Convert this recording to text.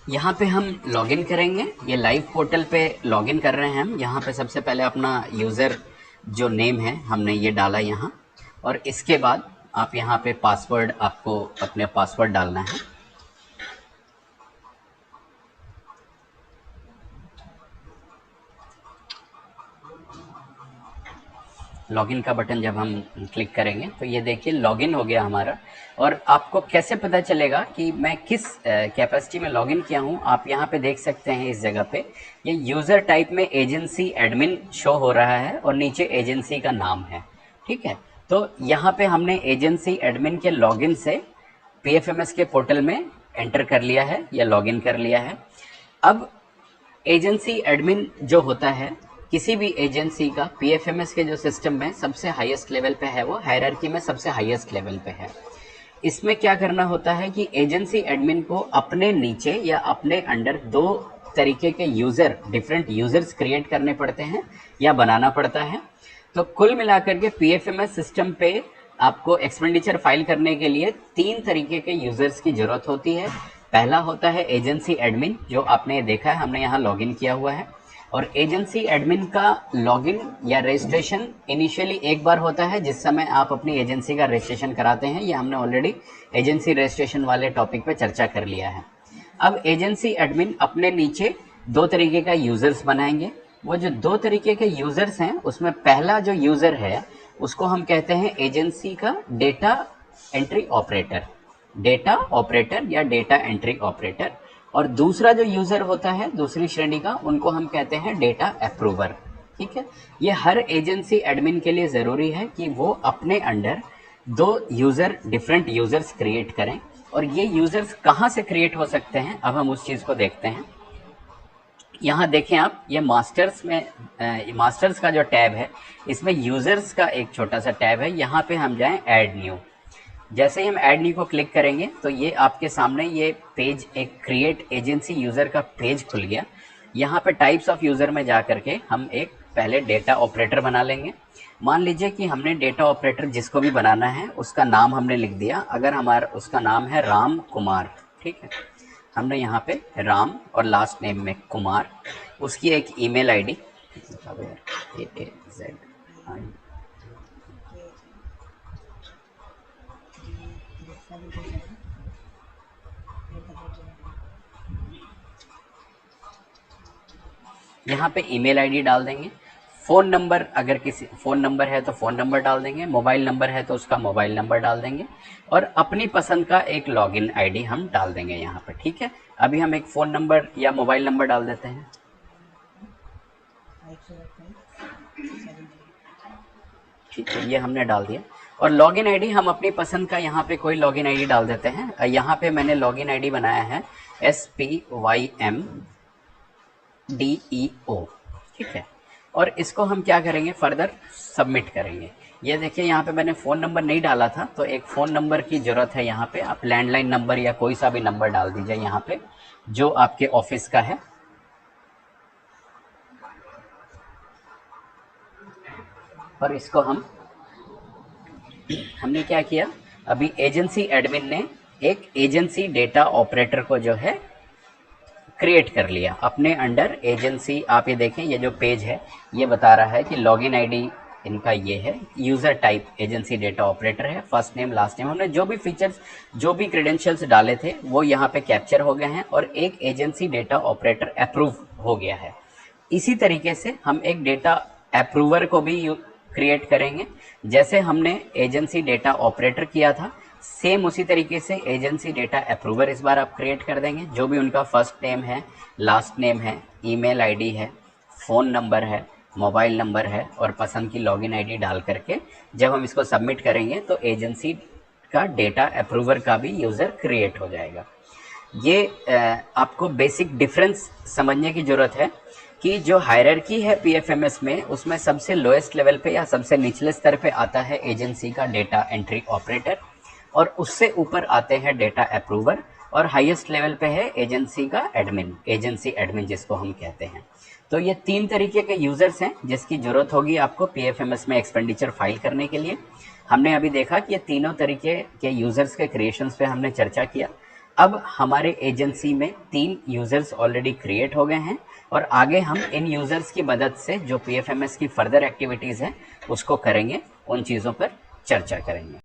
यहाँ पे हम लॉगिन करेंगे। ये लाइव पोर्टल पे लॉगिन कर रहे हैं हम। यहाँ पे सबसे पहले अपना यूज़र जो नेम है हमने ये डाला यहाँ, और इसके बाद आप यहाँ पे पासवर्ड, आपको अपने पासवर्ड डालना है। लॉगिन का बटन जब हम क्लिक करेंगे तो ये देखिए लॉगिन हो गया हमारा। और आपको कैसे पता चलेगा कि मैं किस कैपेसिटी में लॉगिन किया हूँ, आप यहाँ पे देख सकते हैं। इस जगह पे ये यूज़र टाइप में एजेंसी एडमिन शो हो रहा है और नीचे एजेंसी का नाम है। ठीक है, तो यहाँ पे हमने एजेंसी एडमिन के लॉगिन से पीएफएमएस के पोर्टल में एंटर कर लिया है या लॉगिन कर लिया है। अब एजेंसी एडमिन जो होता है किसी भी एजेंसी का, पीएफएमएस के जो सिस्टम में सबसे हाईएस्ट लेवल पे है, वो हायरार्की में सबसे हाईएस्ट लेवल पे है। इसमें क्या करना होता है कि एजेंसी एडमिन को अपने नीचे या अपने अंडर दो तरीके के यूजर, डिफरेंट यूजर्स क्रिएट करने पड़ते हैं या बनाना पड़ता है। तो कुल मिलाकर के पीएफएमएस सिस्टम पे आपको एक्सपेंडिचर फाइल करने के लिए 3 तरीके के यूजर्स की जरूरत होती है। पहला होता है एजेंसी एडमिन, जो आपने देखा है हमने यहाँ लॉगिन किया हुआ है। और एजेंसी एडमिन का लॉगिन या रजिस्ट्रेशन इनिशियली एक बार होता है, जिस समय आप अपनी एजेंसी का रजिस्ट्रेशन कराते हैं। ये हमने ऑलरेडी एजेंसी रजिस्ट्रेशन वाले टॉपिक पे चर्चा कर लिया है। अब एजेंसी एडमिन अपने नीचे 2 तरीके का यूजर्स बनाएंगे। वो जो 2 तरीके के यूजर्स हैं, उसमें पहला जो यूजर है उसको हम कहते हैं एजेंसी का data entry operator, data operator या डेटा एंट्री ऑपरेटर। और दूसरा जो यूजर होता है दूसरी श्रेणी का, उनको हम कहते हैं डेटा अप्रूवर। ठीक है, ये हर एजेंसी एडमिन के लिए जरूरी है कि वो अपने under 2 user, different users create करें। और ये यूजर्स कहाँ से क्रिएट हो सकते हैं, अब हम उस चीज को देखते हैं। यहाँ देखें आप, ये मास्टर्स में मास्टर्स का जो टैब है, इसमें यूजर्स का एक छोटा सा टैब है। यहाँ पे हम जाएं ऐड न्यू। जैसे ही हम ऐड न्यू को क्लिक करेंगे तो ये आपके सामने ये पेज, एक क्रिएट एजेंसी यूजर का पेज खुल गया। यहाँ पे टाइप्स ऑफ यूजर में जा करके हम एक पहले डेटा ऑपरेटर बना लेंगे। मान लीजिए कि हमने डेटा ऑपरेटर जिसको भी बनाना है उसका नाम हमने लिख दिया। अगर हमारा उसका नाम है राम कुमार, ठीक है, हमने यहाँ पे राम और लास्ट नेम में कुमार, उसकी एक ईमेल आईडी यहाँ पे ईमेल आईडी डाल देंगे। फ़ोन नंबर, अगर किसी फ़ोन नंबर है तो फ़ोन नंबर डाल देंगे, मोबाइल नंबर है तो उसका मोबाइल नंबर डाल देंगे, और अपनी पसंद का एक लॉगिन आईडी हम डाल देंगे यहाँ पे। ठीक है, अभी हम एक फ़ोन नंबर या मोबाइल नंबर डाल देते हैं। ठीक है, ये हमने डाल दिया। और लॉगिन आईडी हम अपनी पसंद का यहाँ पे कोई लॉगिन आईडी डाल देते हैं। यहाँ पे मैंने लॉगिन आईडी बनाया है SPYMDEO। ठीक है, और इसको हम क्या करेंगे, फर्दर सबमिट करेंगे। ये देखिए यहाँ पे मैंने फ़ोन नंबर नहीं डाला था, तो एक फ़ोन नंबर की ज़रूरत है। यहाँ पे आप लैंडलाइन नंबर या कोई सा भी नंबर डाल दीजिए यहाँ पे जो आपके ऑफिस का है। और इसको हमने क्या किया, अभी एजेंसी एडमिन ने एक एजेंसी डेटा ऑपरेटर को जो है क्रिएट कर लिया अपने अंडर एजेंसी। आप ये देखें, ये जो पेज है ये बता रहा है कि लॉगिन आईडी इनका ये है, user type agency data operator है, फर्स्ट नेम लास्ट नेम। हमने जो भी फीचर्स, जो भी क्रेडेंशियल्स डाले थे वो यहाँ पे कैप्चर हो गए हैं, और एक एजेंसी डेटा ऑपरेटर अप्रूव हो गया है। इसी तरीके से हम एक डेटा अप्रूवर को भी क्रिएट करेंगे। जैसे हमने एजेंसी डेटा ऑपरेटर किया था, सेम उसी तरीके से एजेंसी डेटा अप्रूवर इस बार आप क्रिएट कर देंगे। जो भी उनका फर्स्ट नेम है, लास्ट नेम है, ईमेल आईडी है, फ़ोन नंबर है, मोबाइल नंबर है, और पसंद की लॉगिन आईडी डाल करके जब हम इसको सबमिट करेंगे तो एजेंसी का डेटा अप्रूवर का भी यूज़र क्रिएट हो जाएगा। ये आपको बेसिक डिफरेंस समझने की ज़रूरत है कि जो हायरार्की है पीएफएमएस में, उसमें सबसे लोएस्ट लेवल पे या सबसे निचले स्तर पे आता है एजेंसी का डेटा एंट्री ऑपरेटर, और उससे ऊपर आते हैं डेटा अप्रूवर, और हाईएस्ट लेवल पे है एजेंसी का एडमिन, एजेंसी एडमिन जिसको हम कहते हैं। तो ये 3 तरीके के यूजर्स हैं जिसकी जरूरत होगी आपको पीएफएमएस में एक्सपेंडिचर फाइल करने के लिए। हमने अभी देखा कि ये तीनों तरीके के यूजर्स के क्रिएशंस पे हमने चर्चा किया। अब हमारे एजेंसी में 3 यूज़र्स ऑलरेडी क्रिएट हो गए हैं और आगे हम इन यूज़र्स की मदद से जो PFMS की फर्दर एक्टिविटीज़ हैं उसको करेंगे, उन चीज़ों पर चर्चा करेंगे।